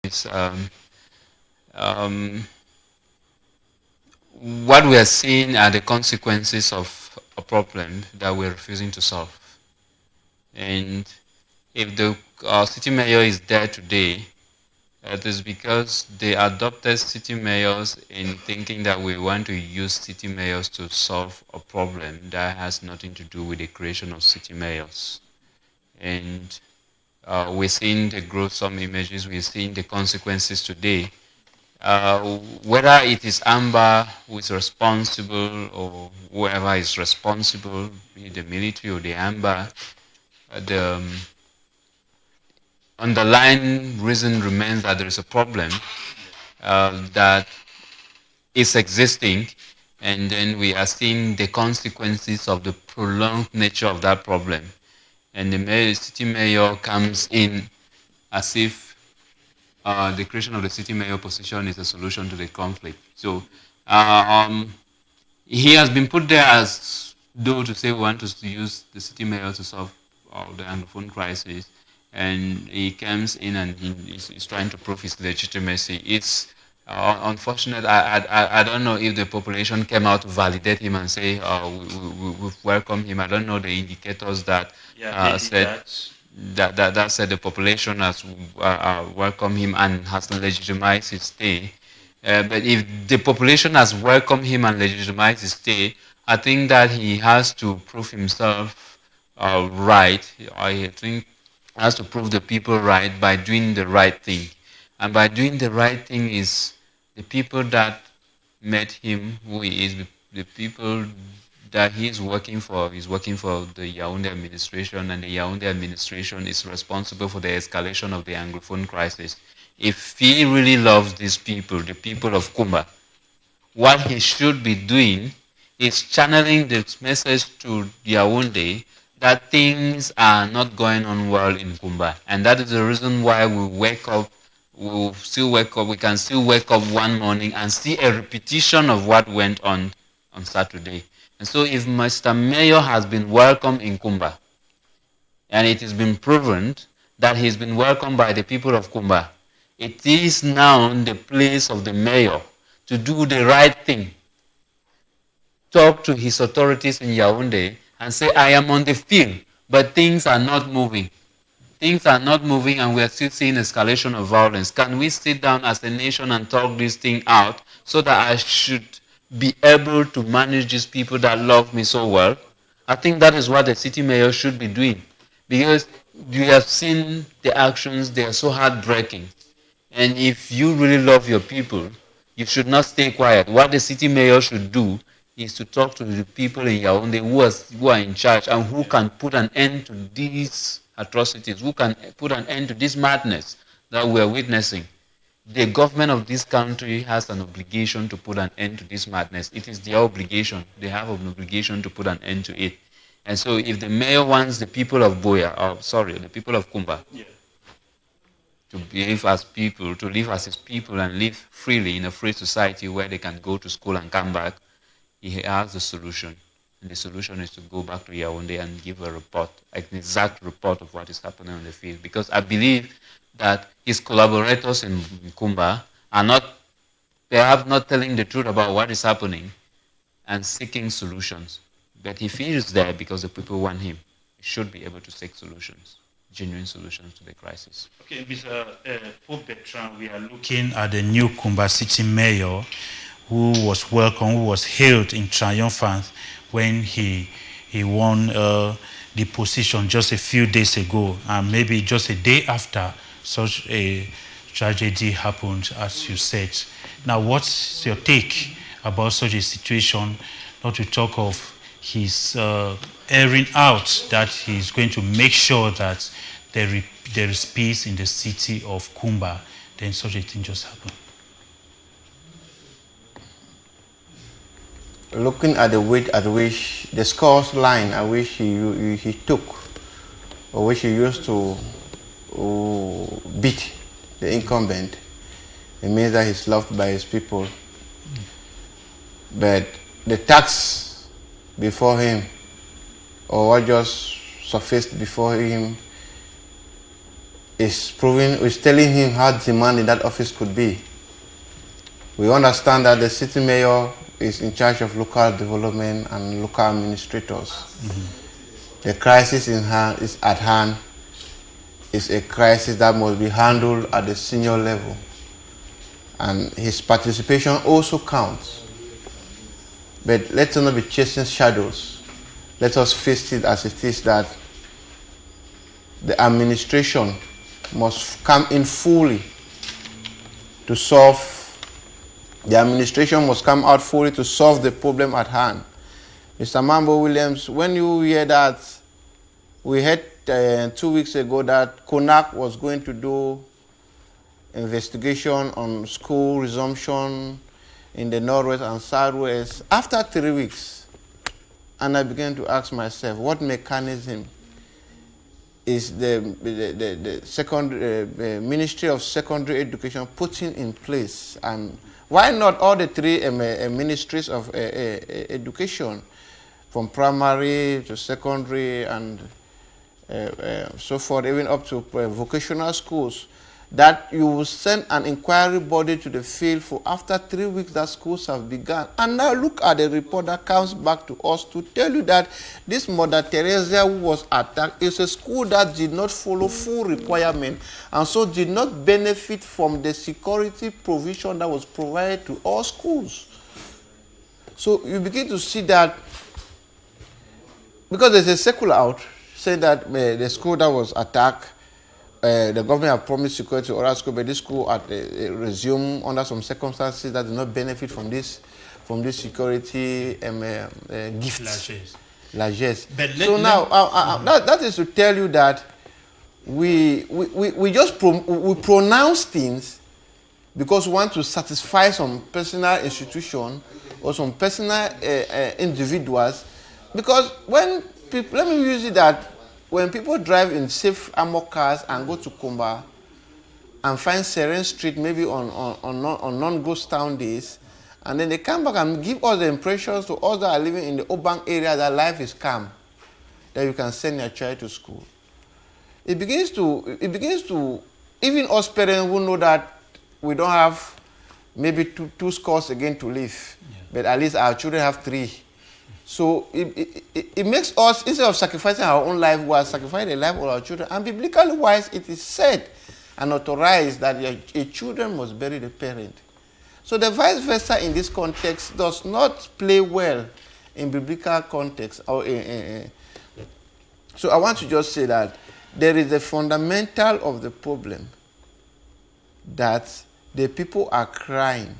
is um, what we are seeing are the consequences of a problem that we're refusing to solve. And if the city mayor is there today, it is because they adopted city mayors in thinking that we want to use city mayors to solve a problem that has nothing to do with the creation of city mayors. And we're seeing the growth, some images, we're seeing the consequences today. Whether it is Amber who is responsible or whoever is responsible, be it the military or the Amber, the underlying reason remains that there is a problem that is existing, and then we are seeing the consequences of the prolonged nature of that problem. And the city mayor comes in as if the creation of the city mayor position is a solution to the conflict. So he has been put there as though to say we want to use the city mayor to solve the Anglophone crisis, and he comes in and he's trying to prove his legitimacy. It's unfortunate. I don't know if the population came out to validate him and say we've welcomed him. I don't know the indicators that said that said the population has welcomed him and has legitimized his stay. But if the population has welcomed him and legitimized his stay, I think that he has to prove himself right. I think he has to prove the people right by doing the right thing. And by doing the right thing is the people that met him, who he is, the people that he's working for. He's working for the Yaoundé administration, and the Yaoundé administration is responsible for the escalation of the Anglophone crisis. If he really loves these people, the people of Kumba, what he should be doing is channeling this message to Yaoundé that things are not going on well in Kumba. And that is the reason why we wake up, we can still wake up one morning and see a repetition of what went on Saturday. And so if Mr. Mayor has been welcomed in Kumba, and it has been proven that he's been welcomed by the people of Kumba, it is now the place of the mayor to do the right thing. Talk to his authorities in Yaoundé and say, I am on the field, but things are not moving. Things are not moving and we are still seeing escalation of violence. Can we sit down as a nation and talk this thing out so that I should be able to manage these people that love me so well? I think that is what the city mayor should be doing. Because you have seen the actions, they are so heartbreaking. And if you really love your people, you should not stay quiet. What the city mayor should do is to talk to the people in Yaoundé who are in charge and who can put an end to these atrocities, who can put an end to this madness that we are witnessing. The government of this country has an obligation to put an end to this madness. It is their obligation. They have an obligation to put an end to it. And so if the mayor wants the people of the people of Kumba, to behave as people, to live as his people and live freely in a free society where they can go to school and come back, he has the solution. And the solution is to go back to Yaoundé and give a report, an exact report of what is happening on the field. Because I believe that his collaborators in Kumba are perhaps not telling the truth about what is happening and seeking solutions. But if he is there because the people want him, he should be able to seek solutions, genuine solutions to the crisis. Okay, Mr. Pope Bertrand, we are looking at the new Kumba City Mayor who was welcomed, who was hailed in triumphant when he won the position just a few days ago, and maybe just a day after such a tragedy happened, as you said. Now, what's your take about such a situation, not to talk of his airing out that he's going to make sure that there is peace in the city of Kumba, then such a thing just happened? Looking at the weight at which the scores line at which he took, or which he used to beat the incumbent, it means that he's loved by his people. But the tax before him, or what just surfaced before him, is telling him how demanding that office could be. We understand that the city mayor is in charge of local development and local administrators. The crisis is at hand is a crisis that must be handled at the senior level. And his participation also counts. But let us not be chasing shadows. Let us face it as it is, that the administration must come in fully to solve. The administration must come out fully to solve the problem at hand. Mr. Mambo Williams, when you hear that, we heard 2 weeks ago that CONAC was going to do investigation on school resumption in the Northwest and Southwest after 3 weeks. And I began to ask myself, what mechanism is the Ministry of Secondary Education putting in place? And why not all the three ministries of education, from primary to secondary and so forth, even up to vocational schools, that you will send an inquiry body to the field for after 3 weeks that schools have begun. And now look at the report that comes back to us to tell you that this Mother Teresa who was attacked is a school that did not follow full requirement and so did not benefit from the security provision that was provided to all schools. So you begin to see that, because there's a circular out saying that the school that was attacked, the government have promised security to other schools, but this school resumed under some circumstances that did not benefit from this security gifts. Largesse. So now that is to tell you that we pronounce things because we want to satisfy some personal institution or some personal individuals. Because when people, let me use it that when people drive in safe armored cars and go to Kumba and find Serene Street maybe on non-ghost town days, and then they come back and give us the impressions to us that are living in the urban area that life is calm, that you can send your child to school. It begins to even us parents who know that we don't have maybe two scores again to live, but at least our children have 3. So it makes us, instead of sacrificing our own life, we are sacrificing the life of our children. And biblically wise, it is said and authorized that a children must bury the parent. So the vice versa in this context does not play well in biblical context. So I want to just say that there is a fundamental of the problem that the people are crying.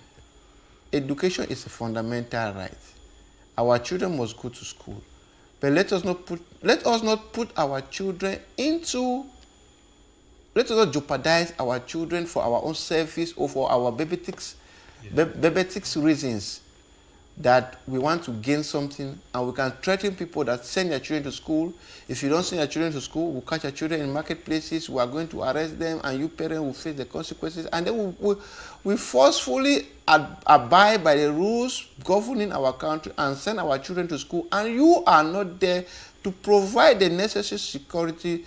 Education is a fundamental right. Our children must go to school, but let us not put our children into. Let us not jeopardize our children for our own selfish or for our bebetics reasons, that we want to gain something, and we can threaten people that send their children to school. If you don't send your children to school, we'll catch your children in marketplaces. We are going to arrest them, and you parents will face the consequences. And then we forcefully abide by the rules governing our country and send our children to school, and you are not there to provide the necessary security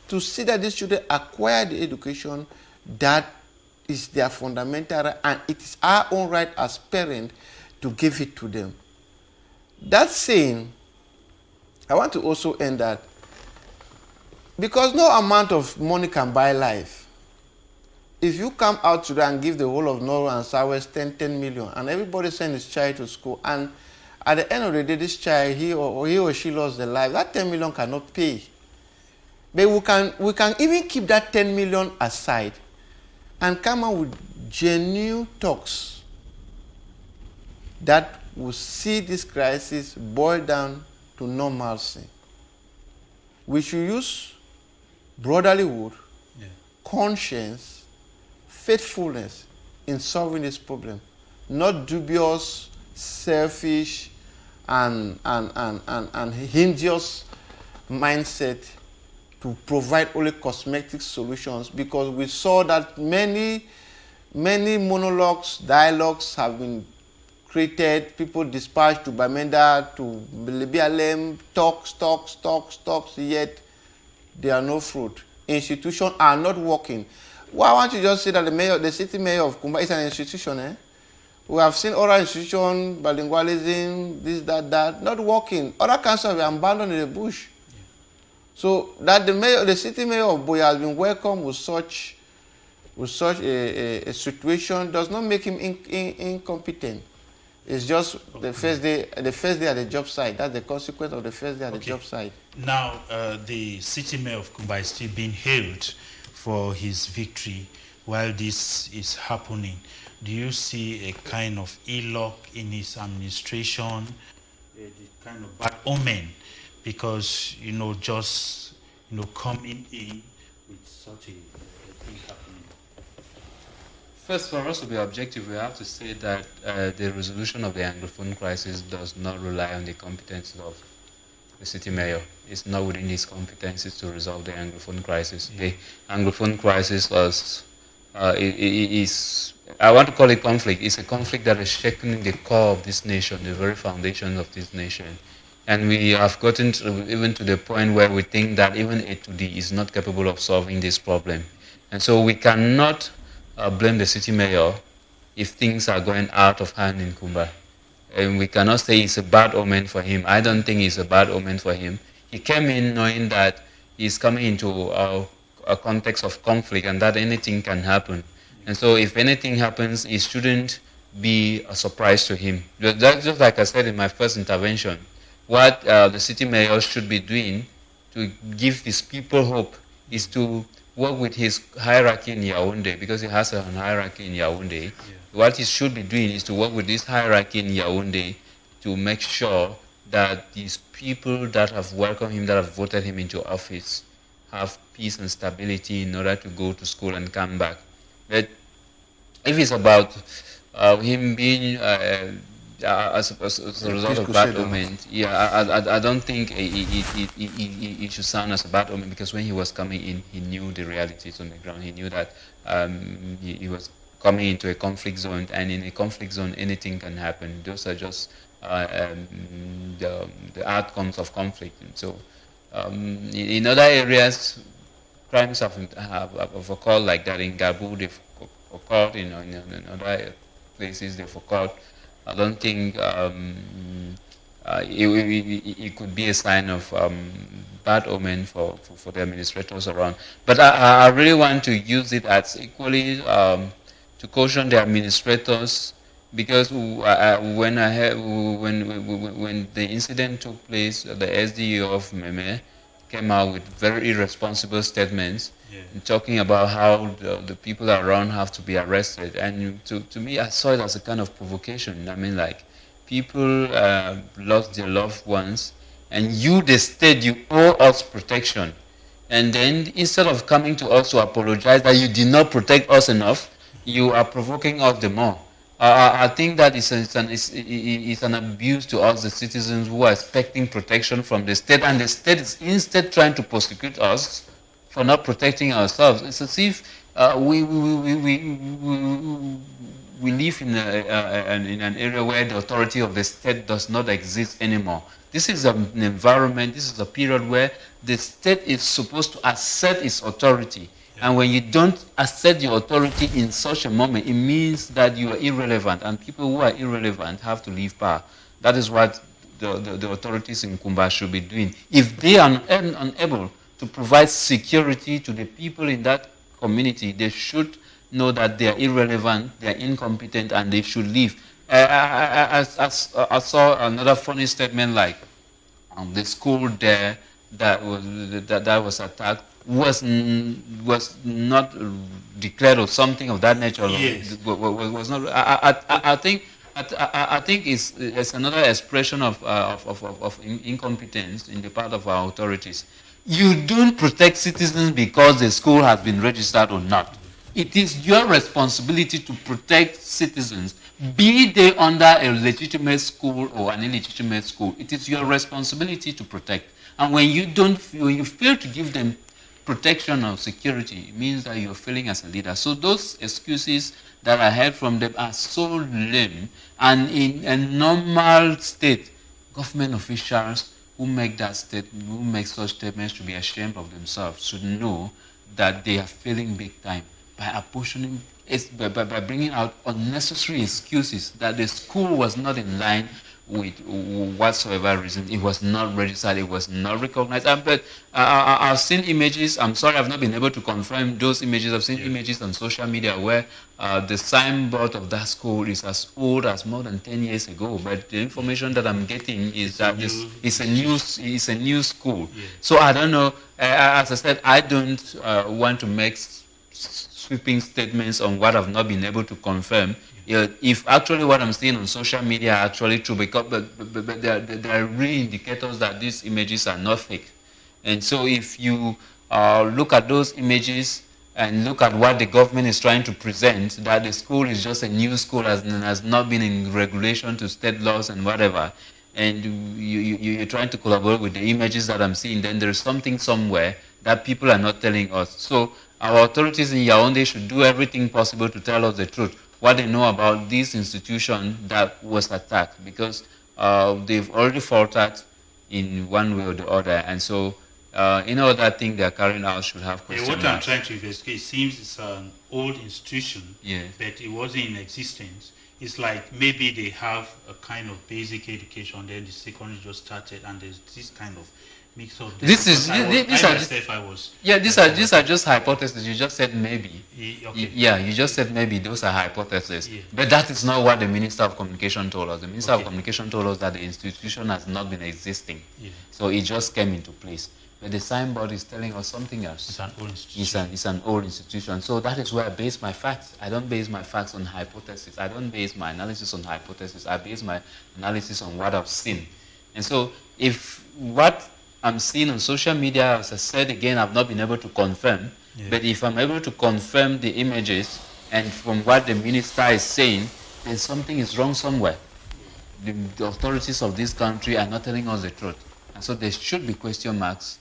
to see that these children acquire the education that is their fundamental right, and it is our own right as parents to give it to them. That saying, I want to also end that, because no amount of money can buy life. If you come out today and give the whole of North and Southwest 10 million, and everybody send his child to school, and at the end of the day, this child, he or she lost their life, that 10 million cannot pay. But we can even keep that 10 million aside and come out with genuine talks that will see this crisis boil down to normalcy. We should use brotherlyhood, conscience, faithfulness in solving this problem, not dubious, selfish, and hideous mindset to provide only cosmetic solutions, because we saw that many monologues, dialogues have been created, people dispatched to Bamenda, to Libialem, talks, yet there are no fruit. institutions are not working. Why don't you just say that the city mayor of Kumba is an institution? Eh? We have seen other institutions, bilingualism, this, that, not working. Other councils have been abandoned in the bush. Yeah. So that the city mayor of Boya has been welcomed with such a situation does not make him incompetent. It's just the first day at the job site. That's the consequence of the first day at the job site. Now, the city mayor of Kumba is still being hailed for his victory while this is happening. Do you see a kind of Elock in his administration, the kind of bad omen, because, just, coming in with such a thing happening? First, for us to be objective, we have to say that the resolution of the Anglophone crisis does not rely on the competence of the city mayor. It's not within his competencies to resolve the Anglophone crisis. Yeah. The Anglophone crisis was, I want to call it conflict. It's a conflict that is shaking the core of this nation, the very foundation of this nation. And we have gotten even to the point where we think that even A to D is not capable of solving this problem. And so we cannot blame the city mayor if things are going out of hand in Kumba. And we cannot say it's a bad omen for him. I don't think it's a bad omen for him. He came in knowing that he's coming into a context of conflict and that anything can happen. And so if anything happens, it shouldn't be a surprise to him. That's just like I said in my first intervention. What the city mayor should be doing to give his people hope is to work with his hierarchy in Yaoundé, because he has a hierarchy in Yaoundé. Yeah. What he should be doing is to work with this hierarchy in Yaoundé to make sure that these people that have welcomed him, that have voted him into office, have peace and stability in order to go to school and come back. But if it's about him being as a result of bad omen, I don't think it should sound as a bad omen, because when he was coming in, he knew the realities on the ground. He knew that he was coming into a conflict zone, and in a conflict zone, anything can happen. Those are just the outcomes of conflict. And so, in other areas, crimes have occurred like that. In Gabu, they've occurred. In other places, they've occurred. I don't think it could be a sign of bad omen for the administrators around. But I really want to use it as equally to caution the administrators, because when the incident took place, the SDU of Meme came out with very irresponsible statements, talking about how the people around have to be arrested. And to me, I saw it as a kind of provocation. I mean, like, people lost their loved ones, and you, the state, you owe us protection. And then instead of coming to us to apologize that you did not protect us enough, you are provoking us the more. I think that it's an abuse to us, the citizens, who are expecting protection from the state, and the state is instead trying to prosecute us for not protecting ourselves. It's as if we live in an area where the authority of the state does not exist anymore. This is an environment, this is a period where the state is supposed to assert its authority. And when you don't assert your authority in such a moment, it means that you are irrelevant, and people who are irrelevant have to leave power. That is what the authorities in Kumba should be doing. If they are unable to provide security to the people in that community, they should know that they are irrelevant, they are incompetent, and they should leave. I saw another funny statement, like the school there that was attacked was not declared or something of that nature. Yes. Was not. I think it's another expression of incompetence in the part of our authorities. You don't protect citizens because the school has been registered or not. It is your responsibility to protect citizens, be they under a legitimate school or an illegitimate school. It is your responsibility to protect. And when you fail to give them protection or security, it means that you're failing as a leader. So those excuses that I heard from them are so lame. And in a normal state, government officials who make such statements should be ashamed of themselves, should know that they are failing big time by apportioning, by bringing out unnecessary excuses that the school was not in line with whatsoever reason. It was not registered, it was not recognized. But I've seen images, I'm sorry I've not been able to confirm those images. I've seen images on social media where the signboard of that school is as old as more than 10 years ago. But the information that I'm getting is that it's a new school. Yeah. So I don't know, as I said, I don't want to make sweeping statements on what I've not been able to confirm. If actually what I'm seeing on social media are actually true, because but there are real indicators that these images are not fake. And so if you look at those images and look at what the government is trying to present, that the school is just a new school and has not been in regulation to state laws and whatever, and you're trying to collaborate with the images that I'm seeing, then there's something somewhere that people are not telling us. So our authorities in Yaoundé should do everything possible to tell us the truth, what they know about this institution that was attacked, because they've already faltered in one way or the other. And so all that thing they're carrying out should have question what I'm marks. trying to investigate, it seems it's an old institution, Yes. but it wasn't in existence. It's like maybe they have a kind of basic education, then the secondary just started, and there's this kind of mix of. These are just hypotheses. You just said maybe. Okay. You just said maybe. Those are hypotheses. Yeah. But that is not what the Minister of Communication told us. The Minister of Okay. Communication told us that the institution has not been existing. Yeah. So it just came into place. But the signboard is telling us something else. It's an old institution. It's an old institution. So that is where I base my facts. I don't base my facts on hypotheses. I don't base my analysis on hypotheses. I base my analysis on what I've seen. And so if what I'm seeing on social media, as I said again, I've not been able to confirm. Yeah. But if I'm able to confirm the images and from what the minister is saying, then something is wrong somewhere. The authorities of this country are not telling us the truth. And so there should be question marks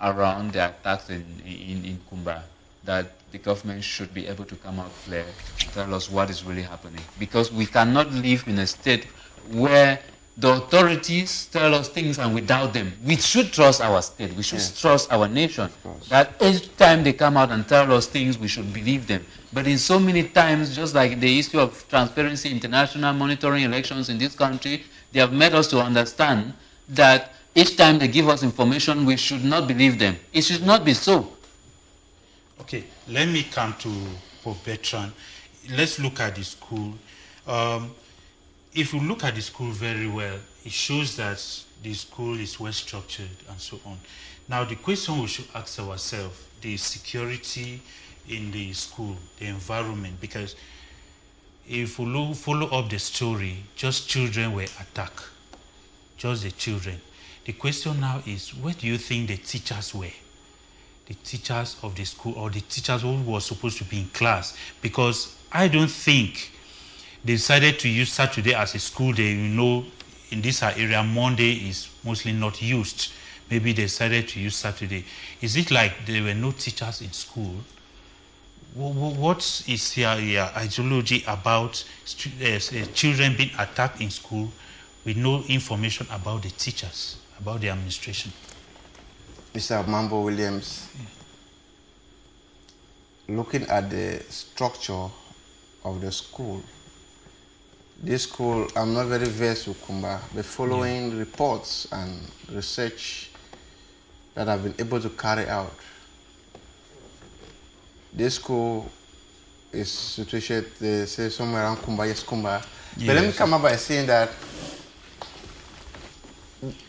around the attacks in Kumba, that the government should be able to come out clear and tell us what is really happening. Because we cannot live in a state where the authorities tell us things and we doubt them. We should trust our state. We should trust our nation. That each time they come out and tell us things, we should believe them. But in so many times, just like the issue of transparency, international monitoring elections in this country, they have made us to understand that each time they give us information, we should not believe them. It should not be so. Okay, let me come to Pope Bertrand. Let's look at the school. If you look at the school very well, it shows that the school is well structured and so on. Now, the question we should ask ourselves, the security in the school, the environment, because if we follow up the story, just children were attacked, just the children. The question now is, where do you think the teachers were? The teachers of the school, or the teachers who were supposed to be in class? Because I don't think they decided to use Saturday as a school day. You know, in this area, Monday is mostly not used. Maybe they decided to use Saturday. Is it like there were no teachers in school? What is your ideology about children being attacked in school with no information about the teachers, about the administration? Mr. Mambo Williams, looking at the structure of the school, this school, I'm not very versed with Kumba, but following reports and research that I've been able to carry out, this school is situated, they say, somewhere around Kumba, yes, Kumba. Yes. But let me come up by saying that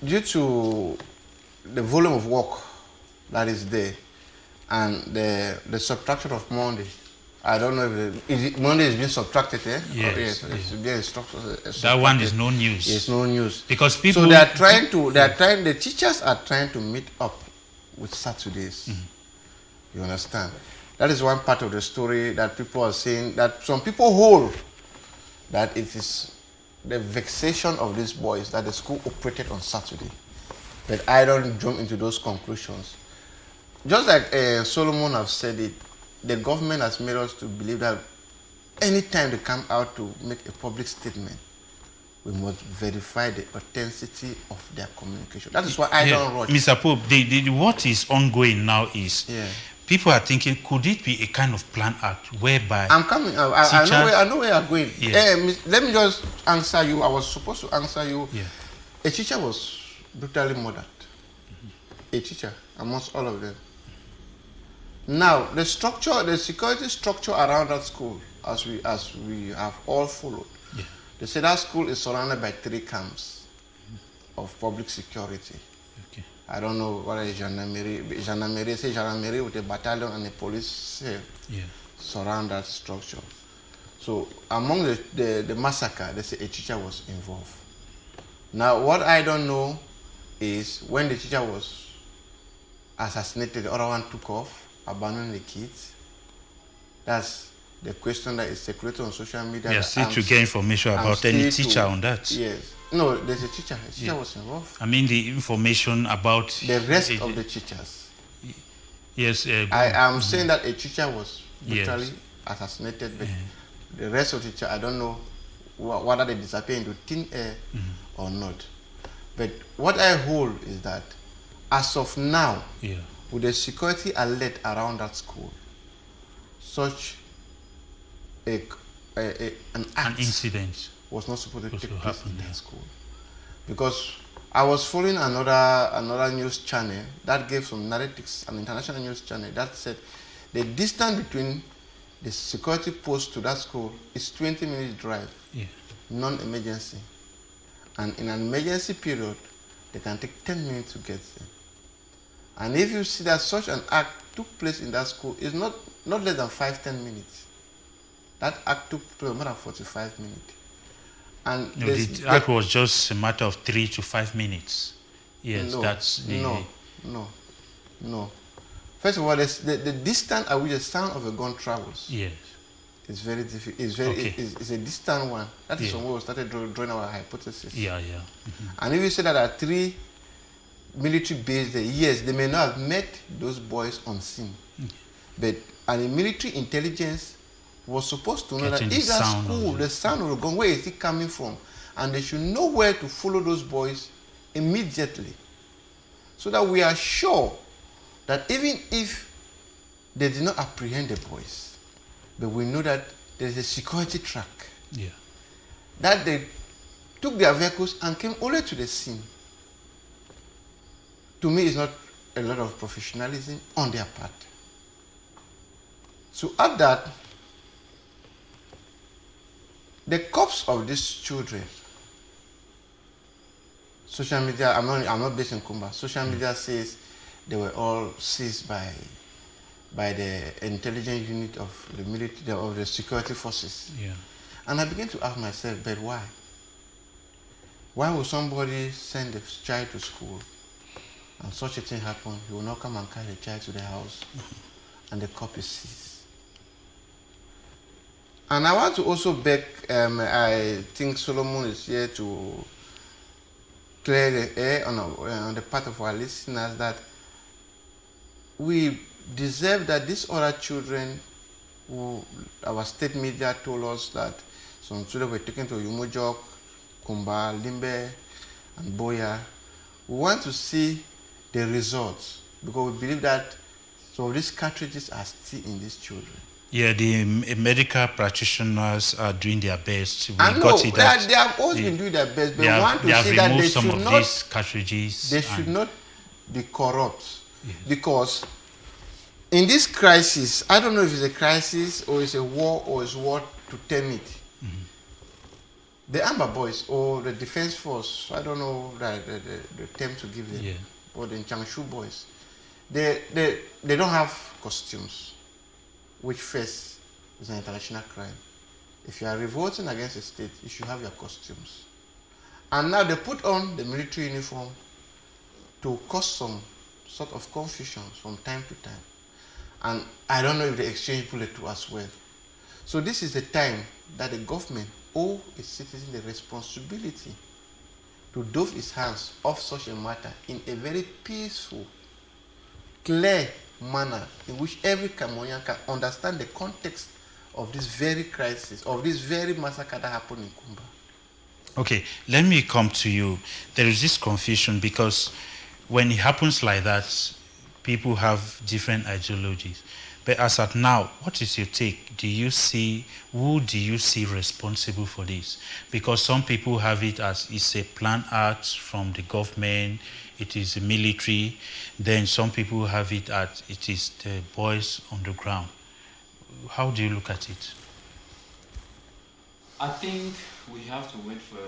due to the volume of work that is there and the subtraction of Monday, I don't know if Monday is being subtracted, eh? Yes, It's being that one is no news. It's no news. Because people... So they are trying to, the teachers are trying to meet up with Saturdays. Mm-hmm. You understand? That is one part of the story that people are saying, that some people hold that it is the vexation of these boys that the school operated on Saturday. But I don't jump into those conclusions. Just like Solomon have said it, the government has made us to believe that anytime they come out to make a public statement, we must verify the authenticity of their communication. That is why I don't rush. Mr. Pope, what is ongoing now is people are thinking, could it be a kind of planned act whereby I'm coming. I know where you're going. Yes. Let me just answer you. I was supposed to answer you. Yeah. A teacher was brutally murdered. A teacher amongst all of them. Now, the structure, the security structure around that school, as we have all followed, they say that school is surrounded by 3 camps of public security. Okay. I don't know whether it's gendarmerie with a battalion and a police cell surround that structure. So among the massacre, they say a teacher was involved. Now, what I don't know is when the teacher was assassinated, the other one took off, abandoning the kids. That's the question that is circulating on social media. Yes, still to get information about any teacher on that. Yes. No, there's a teacher. A teacher was involved. I mean the information about the rest of the teachers. Yes. I am saying that a teacher was brutally assassinated, but the rest of the teacher, I don't know whether they disappear into thin air or not. But what I hold is that as of now, with the security alert around that school, such an incident was not supposed to take place in that school. Because I was following another news channel that gave some narratives, an international news channel that said the distance between the security post to that school is 20 minutes drive, non-emergency. And in an emergency period, they can take 10 minutes to get there. And if you see that such an act took place in that school, it's not less than 5-10 minutes. That act took place more than 45 minutes. And no, the act was just a matter of 3 to 5 minutes. Yes, that's the... No. First of all, the distance at which the sound of a gun travels. Yes. It's very difficult. It's a distant one. That is when we started drawing our hypothesis. And if you say that there are 3 military bases there, yes, they may not have met those boys on scene. But the military intelligence was supposed to know that if that school, the sound of the gun, where is it coming from? And they should know where to follow those boys immediately. So that we are sure that even if they did not apprehend the boys, but we know that there is a security track. That they took their vehicles and came only to the scene. To me, it's not a lot of professionalism on their part. So at that, the corpse of these children, social media, I'm not based in Kumba, social media says they were all seized by the intelligence unit of the military, of the security forces. And I began to ask myself, but why? Why would somebody send a child to school and such a thing happen? He will not come and carry the child to the house and the corpse is seized. And I want to also beg, I think Solomon is here to clear the air on the part of our listeners that we deserve that these other children who our state media told us that some children were taken to Yumojok, Kumba, Limbe, and Boya. We want to see the results because we believe that some of these cartridges are still in these children. Yeah, the medical practitioners are doing their best. They have always been doing their best, but we want to see that these cartridges. They should not be corrupt. Because in this crisis, I don't know if it's a crisis or it's a war or it's war to term it. The Amber Boys or the Defense Force, I don't know the term to give them, or the Changshu Boys, they don't have costumes, which first is an international crime. If you are revolting against a state, you should have your costumes. And now they put on the military uniform to cause some sort of confusion from time to time. And I don't know if they exchange bullet too as well. So this is the time that the government owes its citizens the responsibility to doff its hands off such a matter in a very peaceful, clear manner in which every Cameroonian can understand the context of this very crisis, of this very massacre that happened in Kumba. Okay, let me come to you. There is this confusion because when it happens like that, people have different ideologies. But as at now, what is your take? Who do you see responsible for this? Because some people have it as it's a planned act from the government, it is the military. Then some people have it as it is the boys on the ground. How do you look at it? I think we have to wait for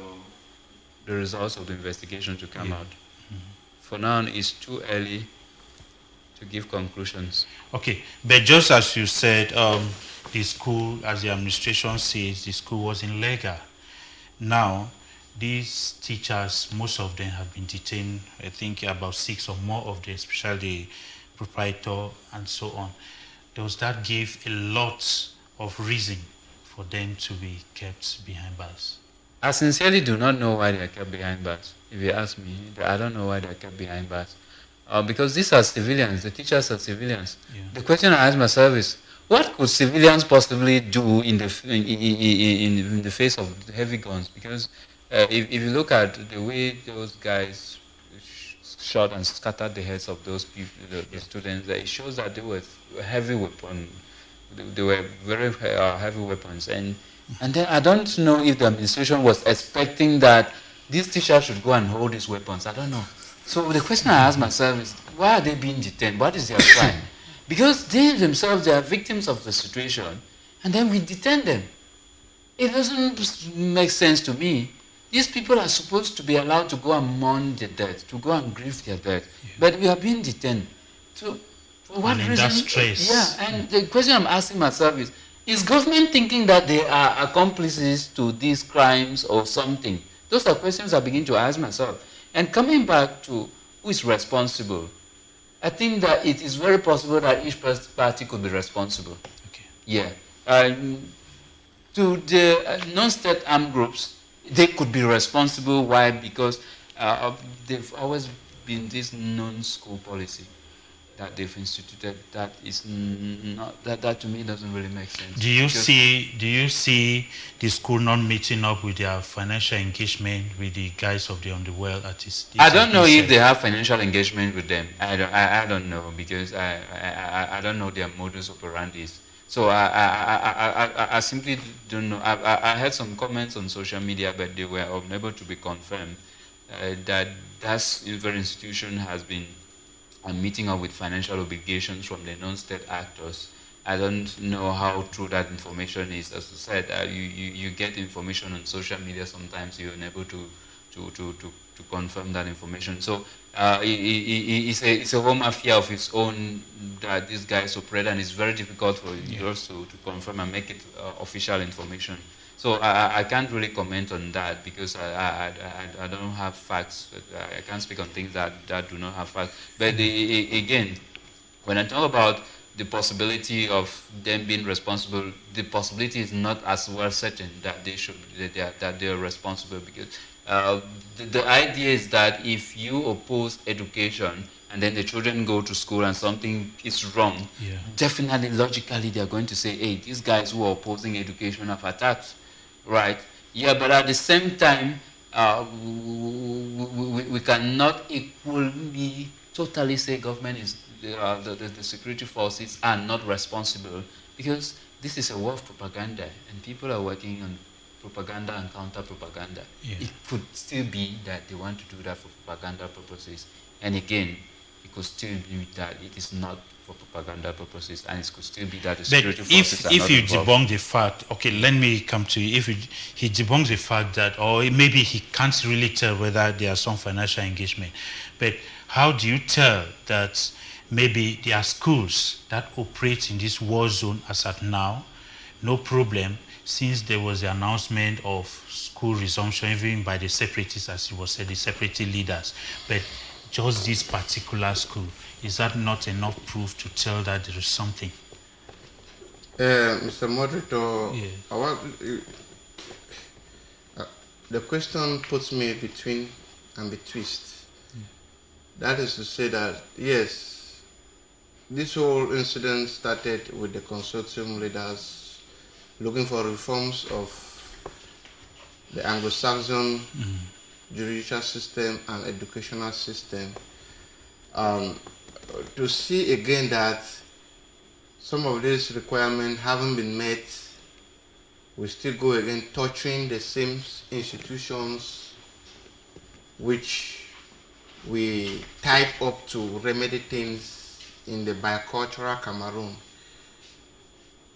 the results of the investigation to come out. For now, it's too early to give conclusions. Okay, but just as you said, the school, as the administration says, the school was illegal. Now, these teachers, most of them have been detained, I think about 6 or more of them, especially the proprietor and so on. Does that give a lot of reason for them to be kept behind bars? I sincerely do not know why they are kept behind bars. If you ask me, I don't know why they are kept behind bars. Because these are civilians, the teachers are civilians. Yeah. The question I ask myself is, what could civilians possibly do in the face of heavy guns? Because if you look at the way those guys shot and scattered the heads of those people, the students, it shows that they were heavy weapons. They were very heavy weapons. And then I don't know if the administration was expecting that these teachers should go and hold these weapons. I don't know. So the question I ask myself is, why are they being detained? What is their crime? Because they themselves, they are victims of the situation, and then we detain them. It doesn't make sense to me. These people are supposed to be allowed to go and mourn their death, to go and grieve their death, but we are being detained. So for what reason? That stress. Yeah, and the question I'm asking myself is government thinking that they are accomplices to these crimes or something? Those are questions I begin to ask myself. And coming back to who is responsible, I think that it is very possible that each party could be responsible. Okay. Yeah. To the non-state armed groups, they could be responsible. Why? Because they've always been this non-school policy that they've instituted. That is not that to me doesn't really make sense. Do you see the school not meeting up with their financial engagement with the guys of the underworld artists? I don't know if they have financial engagement with them. I don't know, because I don't know their modus operandi. So I simply don't know. I had some comments on social media, but they were unable to be confirmed that very institution has been meeting up with financial obligations from the non-state actors. I don't know how true that information is. As I said, you get information on social media. Sometimes you're unable to confirm that information. So it's a whole mafia of its own that these guys operate, and it's very difficult for yours to confirm and make it official information. So I can't really comment on that, because I don't have facts. I can't speak on things that do not have facts. But again, when I talk about the possibility of them being responsible, the possibility is not as well certain that they are responsible, because the idea is that if you oppose education and then the children go to school and something is wrong, definitely logically they are going to say, hey, these guys who are opposing education have attacked. Right. Yeah, but at the same time, we cannot equally totally say government is the security forces are not responsible, because this is a war of propaganda, and people are working on propaganda and counter-propaganda. Yeah. It could still be that they want to do that for propaganda purposes, and again, it could still be that it is not for propaganda purposes, and it could still be that the security forces are not involved. If you debunk the fact, okay, let me come to you. If he debunks the fact that, or maybe he can't really tell whether there are some financial engagement, but how do you tell that maybe there are schools that operate in this war zone as at now, no problem, since there was the announcement of school resumption, even by the separatists, as it was said, the separatist leaders, but just this particular school, is that not enough proof to tell that there is something? Mr. Moderator, the question puts me between and betwixt. That is to say that, yes, this whole incident started with the consortium leaders looking for reforms of the Anglo-Saxon judicial system and educational system. to see again that some of these requirements haven't been met, we still go again torturing the same institutions which we type up to remedy things in the bicultural Cameroon.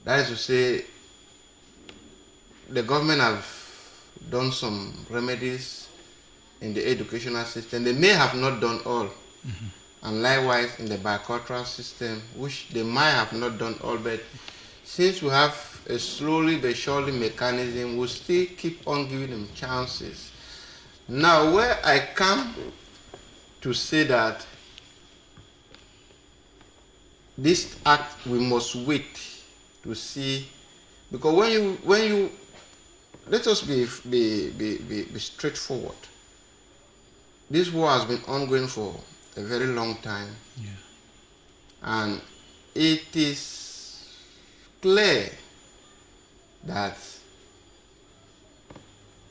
That is to say, the government have done some remedies in the educational system. They may have not done all. And likewise in the bicultural system, which they might have not done all, but since we have a slowly but surely mechanism, we still keep on giving them chances. Now, where I come to say that this act, we must wait to see, because when you let us be straightforward. This war has been ongoing for a very long time, and it is clear that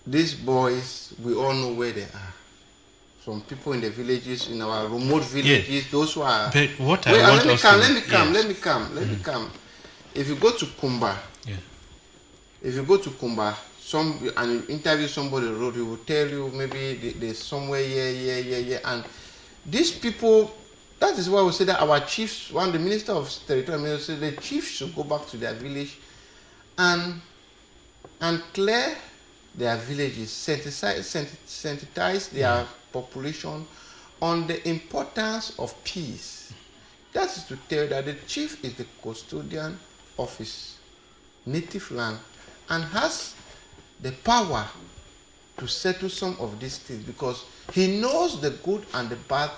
these boys, we all know where they are. Some people in the villages, in our remote villages, those who are. But what I want let me come. If you go to Kumba, and you interview somebody on the road, he will tell you maybe there's somewhere here, and these people, that is why we say that our chiefs, the minister of territory said the chiefs should go back to their village and clear their villages, sensitize their population on the importance of peace. That is to tell you that the chief is the custodian of his native land and has the power to settle some of these things, because he knows the good and the bad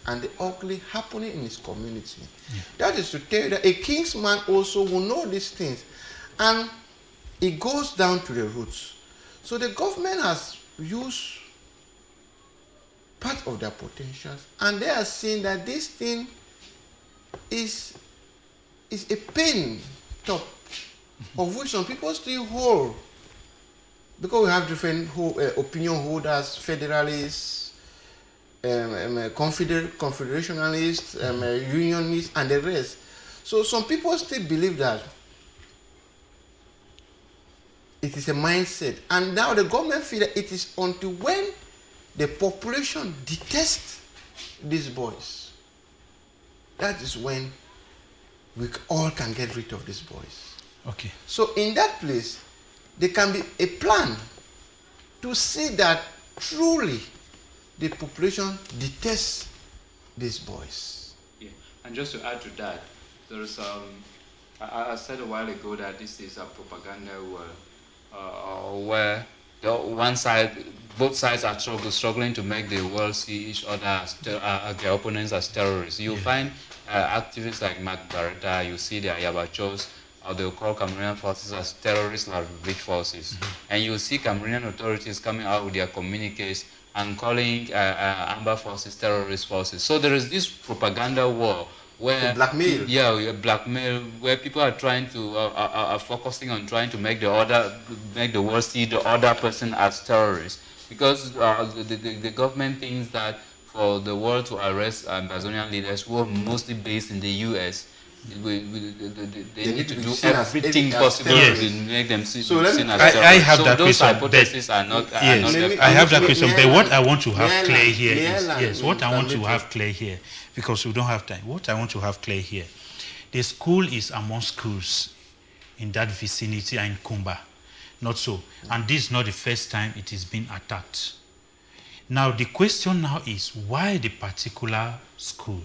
and the ugly happening in his community. That is to tell you that a king's man also will know these things, and it goes down to the roots. So the government has used part of their potentials, and they are saying that this thing is a pain top of which some people still hold, because we have different opinion holders, federalists, confederationalists, unionists, and the rest. So some people still believe that it is a mindset, and now the government feel that it is until when the population detests these boys, that is when we all can get rid of these boys. Okay. So in that place, there can be a plan to see that truly the population detests these boys. Yeah, and just to add to that, there is I said a while ago that this is a propaganda where both sides are struggling to make the world see each other as their opponents as terrorists. You find activists like Mark Barretta, you see their Yabachos, they'll call Cameroonian forces as terrorist rich forces. And you see Cameroonian authorities coming out with their communiques and calling Amber forces terrorist forces. So there is this propaganda war where blackmail. Blackmail, where people are trying to are focusing on trying to make the world see the other person as terrorists, because the government thinks that for the world to arrest Amazonian leaders who are mostly based in the U.S., they need to do everything possible to make them seen as terrorists. I have that those question. hypotheses are not. I have that question. But what I want to have clear here is what I want to have clear here, because we don't have time. What I want to have clear here, the school is among schools in that vicinity and in Kumba, not so. And this is not the first time it is being attacked. Now the question now is why the particular school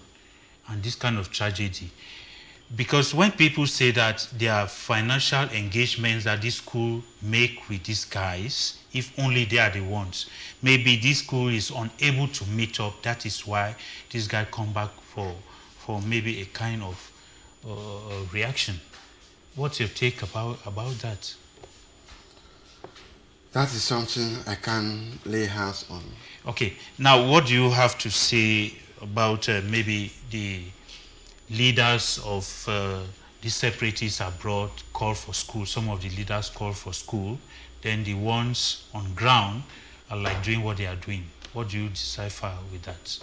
and this kind of tragedy? Because when people say that there are financial engagements that this school make with these guys, if only they are the ones, maybe this school is unable to meet up. That is why this guy come back for maybe a kind of reaction. What's your take about that? That is something I can't lay hands on. Okay. Now, what do you have to say about maybe the leaders of the separatists abroad call for school? Some of the leaders call for school. Then the ones on ground are like doing what they are doing. What do you decipher with that?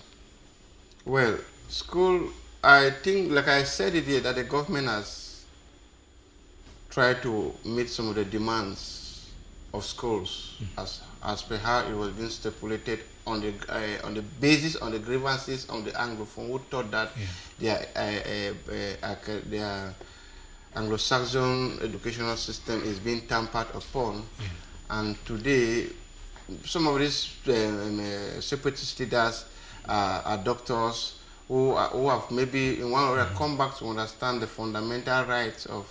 Well, school I think, like I said it here, that the government has tried to meet some of the demands of schools as per how it was being stipulated on the basis on the grievances on the Anglophone who thought that their Anglo-Saxon educational system is being tampered upon, and today some of these separatist leaders are doctors who have maybe in one way come back to understand the fundamental rights of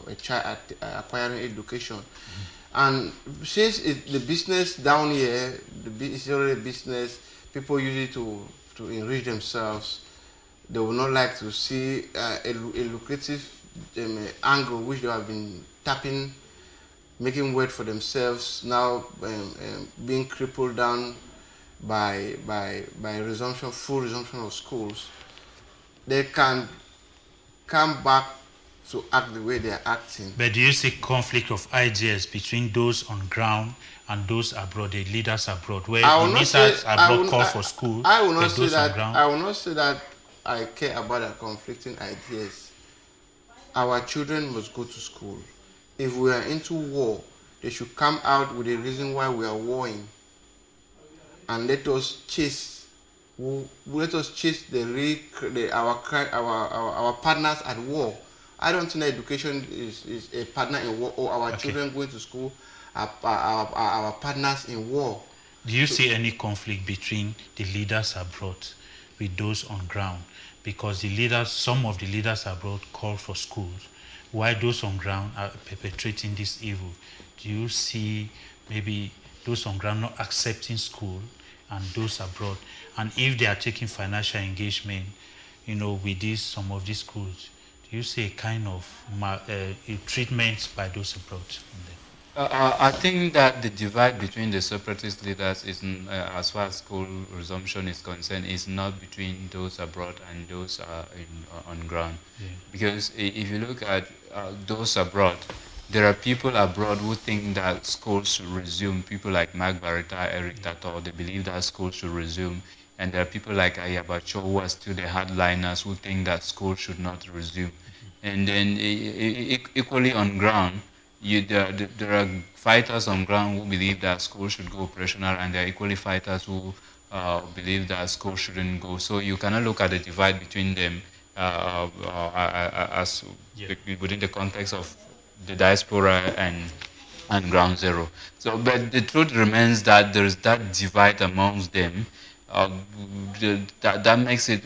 a child acquiring education. And since the business down here, it's already a business, people use it to enrich themselves. They would not like to see a lucrative angle which they have been tapping, making work for themselves, now being crippled down by full resumption of schools. They can come back to act the way they are acting. But do you see conflict of ideas between those on ground and those abroad, the leaders abroad, where the leaders abroad call for school? I will not say that. I will not say that I care about the conflicting ideas. Our children must go to school. If we are into war, they should come out with a reason why we are warring, and let us chase our partners at war. I don't think education is a partner in war, or our children going to school are our partners in war. Do you see any conflict between the leaders abroad with those on ground? Because some of the leaders abroad call for schools, while those on ground are perpetrating this evil. Do you see maybe those on ground not accepting school and those abroad? And if they are taking financial engagement, with some of these schools, do you see a kind of treatment by those abroad? I think that the divide between the separatist leaders is, as far as school resumption is concerned, is not between those abroad and those on ground. Yeah. Because if you look at those abroad, there are people abroad who think that schools should resume. People like Mark Barita, Eric Tato, they believe that schools should resume. And there are people like Ayabacho who are still the hardliners who think that school should not resume. And then equally on ground, there are fighters on ground who believe that school should go operational, and there are equally fighters who believe that school shouldn't go. So you cannot look at the divide between them as within the context of the diaspora and ground zero. So, but the truth remains that there is that divide amongst them. That makes it